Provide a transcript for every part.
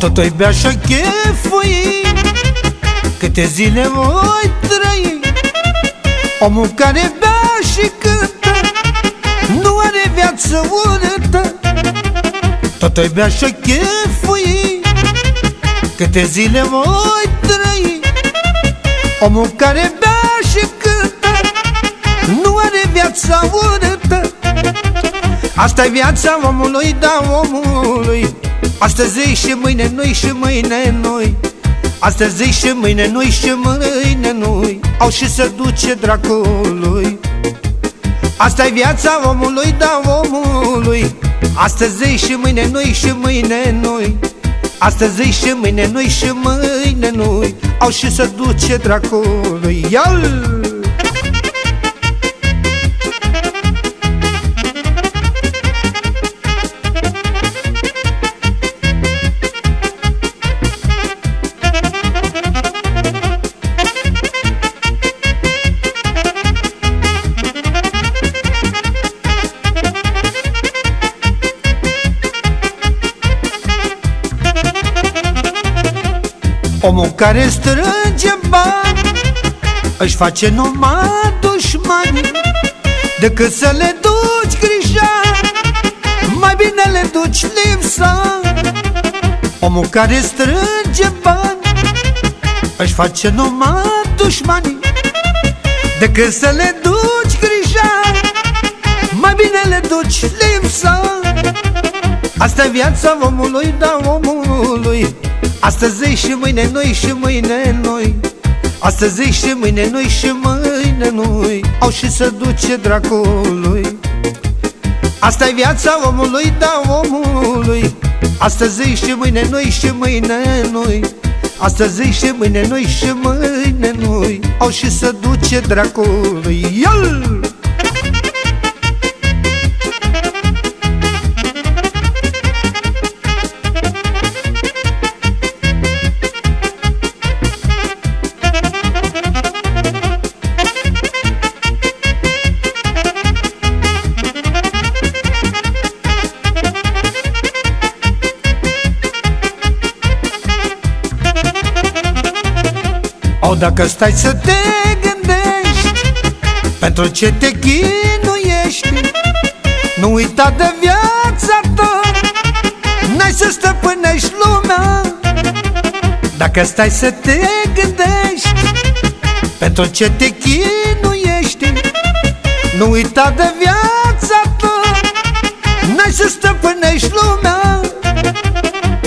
Tot-o-i bea și-o chefui, câte zile voi trăi. Omul care bea și cântă nu are viață urâtă. Tot-o-i bea și-o chefui, câte zile voi trăi. Omul care bea și cântă nu are viața urâtă. Asta-i viața omului, da, omului. Astăzi și mâine nu-i și mâine nu-i. Astăzi și mâine nu-i și mâine nu-i. Au și să duce dracului. Asta-i viața omului, da, omului. Astăzi și mâine nu-i și mâine nu-i. Astăzi și mâine nu-i și mâine nu-i. Au și să duce dracului. Ia-l! Omul care strânge bani își face numai dușmani. Decât să le duci grija, mai bine le duci lipsa. Omul care strânge bani își face numai dușmani. Decât să le duci grija, mai bine le duci lipsa. Asta-i viața omului, da, omului. Astăzi și mâine nu-i și mâine nu-i. Astăzi și mâine nu-i și mâine nu-i. Au și să duce dracului. Asta-i viața omului, da, omului. Astăzi și mâine nu-i și mâine nu-i. Astăzi și mâine nu-i și mâine nu-i. Au și să duce dracului. Ia-l! O, dacă stai să te gândești pentru ce te chinuiești, nu uita de viața ta, n-ai să stăpânești lumea. Dacă stai să te gândești pentru ce te chinuiești, nu uita de viața ta, n-ai să stăpânești lumea.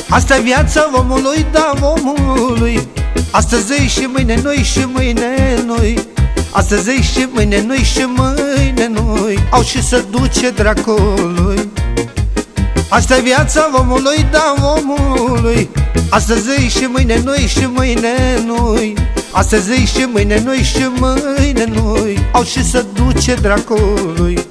Asta-i viața omului, da, omului. Astăzi și mâine nu-i și mâine nu-i. Astăzi și mâine nu-i și mâine nu-i. Au și să duce dracului. Asta-i viața omului, da, omului. Astăzi și mâine nu-i și mâine nu-i. Astăzi și mâine nu-i și mâine nu-i. Au și să duce dracului.